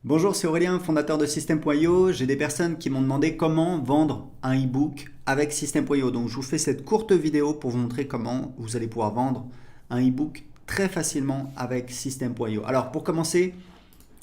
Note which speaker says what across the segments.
Speaker 1: Bonjour, c'est Aurélien, fondateur de System.io. J'ai des personnes qui m'ont demandé comment vendre un e-book avec System.io. Donc je vous fais cette courte vidéo pour vous montrer comment vous allez pouvoir vendre un e-book très facilement avec System.io. Alors pour commencer,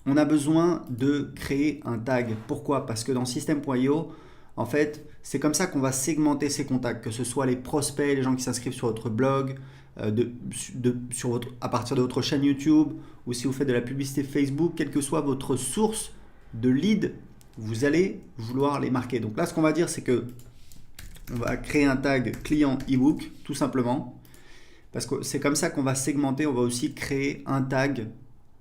Speaker 1: on a besoin de créer un tag. Pourquoi? Parce que dans System.io, en fait, c'est comme ça qu'on va segmenter ses contacts, que ce soit les prospects, les gens qui s'inscrivent sur votre blog, à partir de votre chaîne YouTube, ou si vous faites de la publicité Facebook, quelle que soit votre source de lead, vous allez vouloir les marquer. Donc là, ce qu'on va dire, c'est que on va créer un tag client ebook, tout simplement, parce que c'est comme ça qu'on va segmenter. On va aussi créer un tag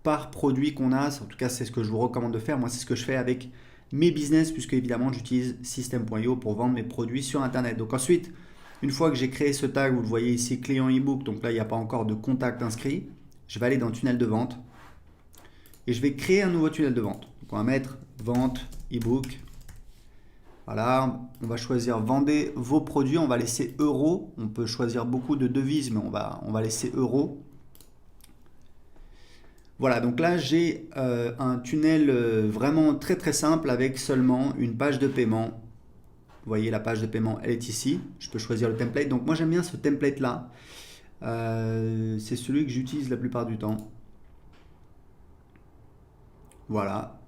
Speaker 1: par produit qu'on a. En tout cas, c'est ce que je vous recommande de faire. Moi, c'est ce que je fais avec mes business, puisque évidemment, j'utilise System.io pour vendre mes produits sur Internet. Donc ensuite, une fois que j'ai créé ce tag, vous le voyez ici, client ebook, donc là, il n'y a pas encore de contact inscrit, je vais aller dans tunnel de vente et je vais créer un nouveau tunnel de vente. Donc on va mettre vente ebook. Voilà, on va choisir vendez vos produits, on va laisser euros. On peut choisir beaucoup de devises, mais on va laisser euros. Voilà, donc là j'ai un tunnel vraiment très très simple avec seulement une page de paiement. Vous voyez, la page de paiement, elle est ici. Je peux choisir le template. Donc moi, j'aime bien ce template-là. C'est celui que j'utilise la plupart du temps. Voilà.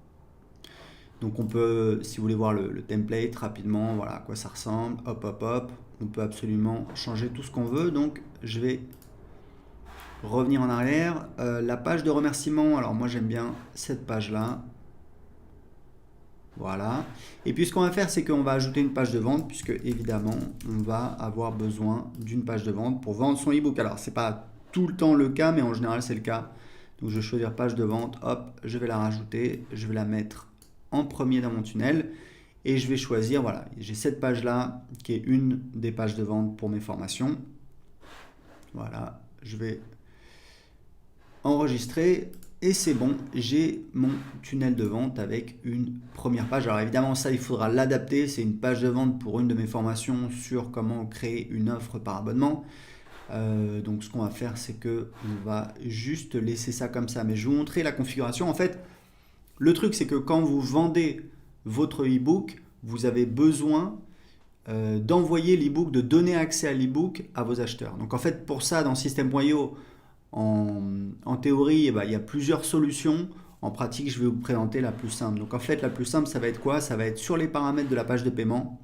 Speaker 1: Donc on peut, si vous voulez voir le template rapidement, voilà à quoi ça ressemble. Hop, hop, hop. On peut absolument changer tout ce qu'on veut. Donc je vais revenir en arrière. La page de remerciement, alors moi, j'aime bien cette page-là. Voilà. Et puis ce qu'on va faire, c'est qu'on va ajouter une page de vente, puisque évidemment, on va avoir besoin d'une page de vente pour vendre son ebook. Alors, c'est pas tout le temps le cas, mais en général, c'est le cas. Donc, je vais choisir page de vente. Hop, je vais la rajouter. Je vais la mettre en premier dans mon tunnel. Et je vais choisir, voilà, j'ai cette page-là qui est une des pages de vente pour mes formations. Voilà, je vais enregistrer. Et c'est bon, j'ai mon tunnel de vente avec une première page. Alors évidemment, ça, il faudra l'adapter. C'est une page de vente pour une de mes formations sur comment créer une offre par abonnement. Donc ce qu'on va faire, c'est que on va juste laisser ça comme ça. Mais je vais vous montrer la configuration. En fait, le truc, c'est que quand vous vendez votre e-book, vous avez besoin d'envoyer l'e-book, de donner accès à l'e-book à vos acheteurs. Donc en fait, pour ça, dans System.io, en théorie, il y a plusieurs solutions. En pratique, je vais vous présenter la plus simple. Donc en fait, la plus simple, ça va être quoi? Ça va être sur les paramètres de la page de paiement.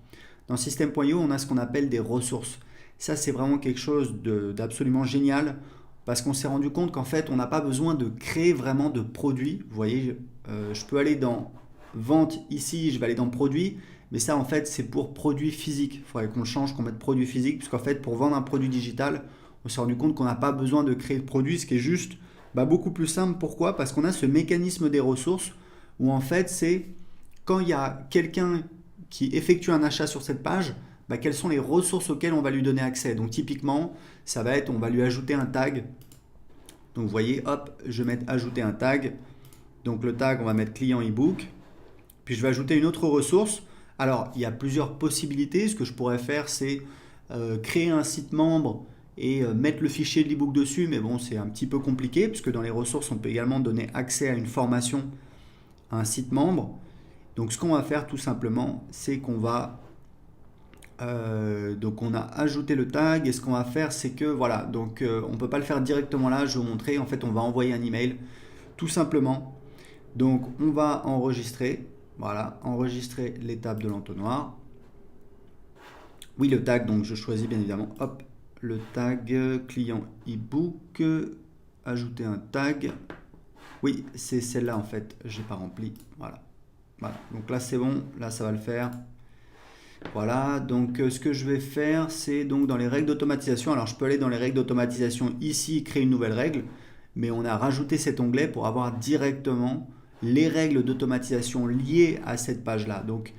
Speaker 1: Dans System.io, on a ce qu'on appelle des ressources. Ça, c'est vraiment quelque chose d'absolument génial parce qu'on s'est rendu compte qu'en fait, on n'a pas besoin de créer vraiment de produits. Vous voyez, je peux aller dans vente ici, je vais aller dans produit. Mais ça, en fait, c'est pour produit physique. Il faudrait qu'on change, qu'on mette produit physique, puisqu'en fait, pour vendre un produit digital, on s'est rendu compte qu'on n'a pas besoin de créer de produit, ce qui est juste beaucoup plus simple. Pourquoi? Parce qu'on a ce mécanisme des ressources où en fait c'est quand il y a quelqu'un qui effectue un achat sur cette page, quelles sont les ressources auxquelles on va lui donner accès. Donc typiquement, ça va être, on va lui ajouter un tag. Donc vous voyez, hop, je vais mettre ajouter un tag. Donc le tag, on va mettre client ebook. Puis je vais ajouter une autre ressource. Alors il y a plusieurs possibilités. Ce que je pourrais faire, c'est créer un site membre et mettre le fichier de l'ebook dessus, mais bon, c'est un petit peu compliqué, puisque dans les ressources, on peut également donner accès à une formation, à un site membre. Donc ce qu'on va faire tout simplement, c'est qu'on va... donc on a ajouté le tag, et ce qu'on va faire, c'est que, voilà, donc on ne peut pas le faire directement là, je vais vous montrer, en fait, on va envoyer un email, tout simplement. Donc on va enregistrer, voilà, enregistrer l'étape de l'entonnoir. Oui, le tag, donc je choisis bien évidemment, hop, le tag client ebook, ajouter un tag. Oui, c'est celle-là en fait, j'ai pas rempli. Voilà. Voilà. Donc là c'est bon, là ça va le faire. Voilà, donc ce que je vais faire, c'est donc dans les règles d'automatisation. Alors je peux aller dans les règles d'automatisation ici, créer une nouvelle règle, mais on a rajouté cet onglet pour avoir directement les règles d'automatisation liées à cette page-là. Donc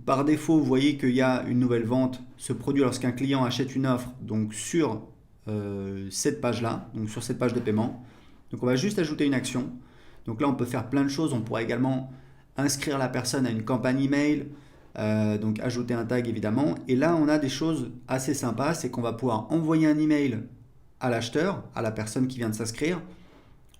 Speaker 1: par défaut, vous voyez qu'il y a une nouvelle vente se produit lorsqu'un client achète une offre donc sur cette page-là, donc sur cette page de paiement. Donc on va juste ajouter une action. Donc là, on peut faire plein de choses. On pourrait également inscrire la personne à une campagne email, donc ajouter un tag évidemment. Et là, on a des choses assez sympas, c'est qu'on va pouvoir envoyer un email à l'acheteur, à la personne qui vient de s'inscrire.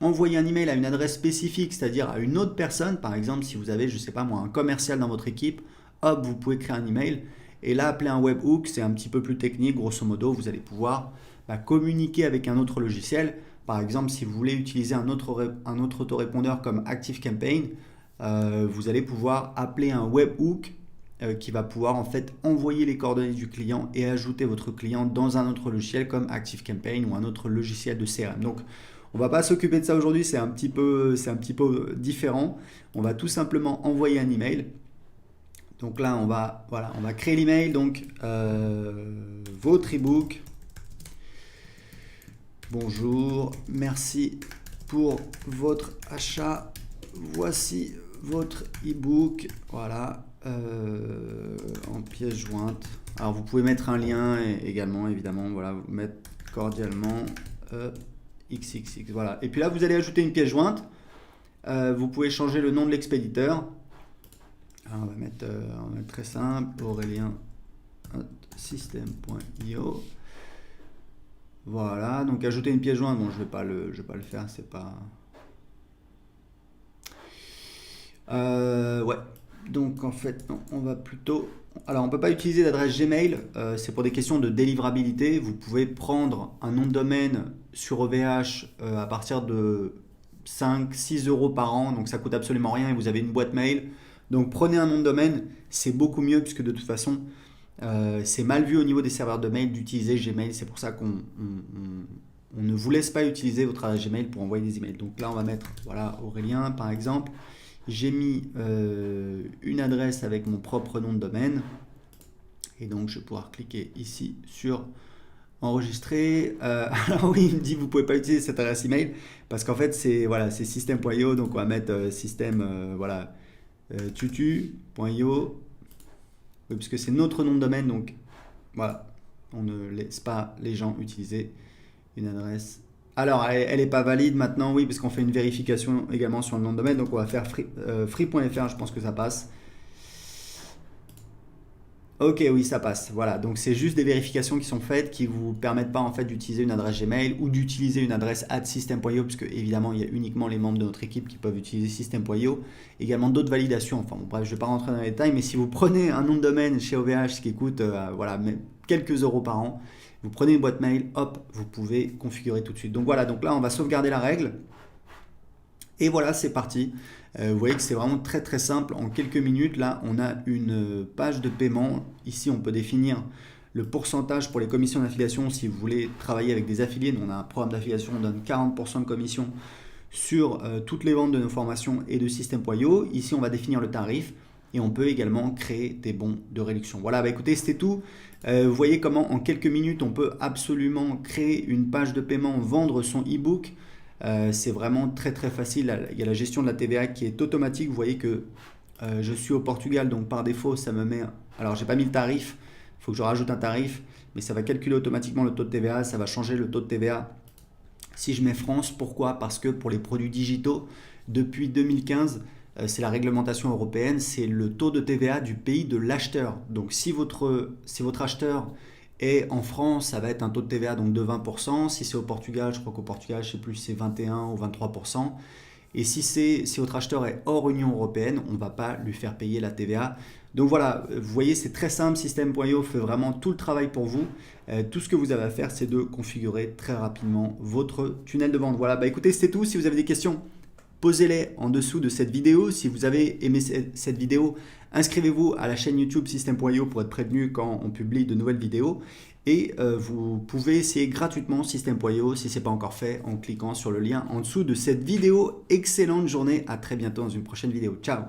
Speaker 1: envoyer un email à une adresse spécifique, c'est-à-dire à une autre personne, par exemple, si vous avez, je ne sais pas moi, un commercial dans votre équipe, hop, vous pouvez créer un email. Et là, appeler un webhook, c'est un petit peu plus technique. Grosso modo, vous allez pouvoir communiquer avec un autre logiciel. Par exemple, si vous voulez utiliser un autre autorépondeur comme ActiveCampaign, vous allez pouvoir appeler un webhook qui va pouvoir en fait envoyer les coordonnées du client et ajouter votre client dans un autre logiciel comme ActiveCampaign ou un autre logiciel de CRM. Donc, on ne va pas s'occuper de ça aujourd'hui, c'est un petit peu différent. On va tout simplement envoyer un email. Donc là, on va créer l'email. Donc, votre ebook. Bonjour, merci pour votre achat. Voici votre ebook. Voilà, en pièce jointe. Alors, vous pouvez mettre un lien également, évidemment. Voilà, vous mettre cordialement XXX. Voilà. Et puis là, vous allez ajouter une pièce jointe. Vous pouvez changer le nom de l'expéditeur. Alors, on va mettre très simple, Aurélien system.io. Voilà, donc ajouter une pièce jointe, bon je vais pas le faire, c'est pas... ouais, donc en fait, non, on va plutôt... Alors on peut pas utiliser d'adresse Gmail, c'est pour des questions de délivrabilité. Vous pouvez prendre un nom de domaine sur OVH à partir de 5-6 euros par an, donc ça coûte absolument rien et vous avez une boîte mail. Donc prenez un nom de domaine, c'est beaucoup mieux puisque de toute façon c'est mal vu au niveau des serveurs de mail d'utiliser Gmail. C'est pour ça qu'on ne vous laisse pas utiliser votre adresse Gmail pour envoyer des emails. Donc là on va mettre voilà Aurélien par exemple. J'ai mis une adresse avec mon propre nom de domaine et donc je vais pouvoir cliquer ici sur enregistrer. Alors oui, il me dit vous pouvez pas utiliser cette adresse email parce qu'en fait c'est voilà, c'est system.io, donc on va mettre system voilà tutu.io, oui, puisque c'est notre nom de domaine, donc voilà, on ne laisse pas les gens utiliser une adresse. Alors elle n'est pas valide maintenant, oui, parce qu'on fait une vérification également sur le nom de domaine, donc on va faire free.fr, je pense que ça passe. Ok, oui, ça passe. Voilà, donc c'est juste des vérifications qui sont faites qui vous permettent pas en fait d'utiliser une adresse Gmail ou d'utiliser une adresse @system.io, puisque évidemment il y a uniquement les membres de notre équipe qui peuvent utiliser system.io. Également d'autres validations. Enfin bon, bref, je vais pas rentrer dans les détails, mais si vous prenez un nom de domaine chez OVH, ce qui coûte voilà quelques euros par an, vous prenez une boîte mail, hop, vous pouvez configurer tout de suite. Donc voilà, donc là on va sauvegarder la règle. Et voilà, c'est parti. Vous voyez que c'est vraiment très très simple. En quelques minutes, là, on a une page de paiement. Ici, on peut définir le pourcentage pour les commissions d'affiliation. Si vous voulez travailler avec des affiliés, on a un programme d'affiliation, on donne 40% de commission sur toutes les ventes de nos formations et de system.io. Ici, on va définir le tarif et on peut également créer des bons de réduction. Voilà, bah écoutez, c'était tout. Vous voyez comment en quelques minutes, on peut absolument créer une page de paiement, vendre son e-book. C'est vraiment très très facile. Il y a la gestion de la TVA qui est automatique. Vous voyez que je suis au Portugal, donc par défaut ça me met... Alors j'ai pas mis le tarif, il faut que je rajoute un tarif, mais ça va calculer automatiquement le taux de TVA, ça va changer le taux de TVA si je mets France. Pourquoi? Parce que pour les produits digitaux, depuis 2015, c'est la réglementation européenne, c'est le taux de TVA du pays de l'acheteur. Donc si votre acheteur et en France, ça va être un taux de TVA donc de 20%. Si c'est au Portugal, je crois qu'au Portugal, je ne sais plus si c'est 21 ou 23%. Et si votre acheteur est hors Union européenne, on ne va pas lui faire payer la TVA. Donc voilà, vous voyez, c'est très simple. System.io fait vraiment tout le travail pour vous. Tout ce que vous avez à faire, c'est de configurer très rapidement votre tunnel de vente. Voilà, bah écoutez, c'est tout. Si vous avez des questions, posez-les en dessous de cette vidéo. Si vous avez aimé cette vidéo, inscrivez-vous à la chaîne YouTube System.io pour être prévenu quand on publie de nouvelles vidéos. Et vous pouvez essayer gratuitement System.io si ce n'est pas encore fait en cliquant sur le lien en dessous de cette vidéo. Excellente journée, à très bientôt dans une prochaine vidéo. Ciao!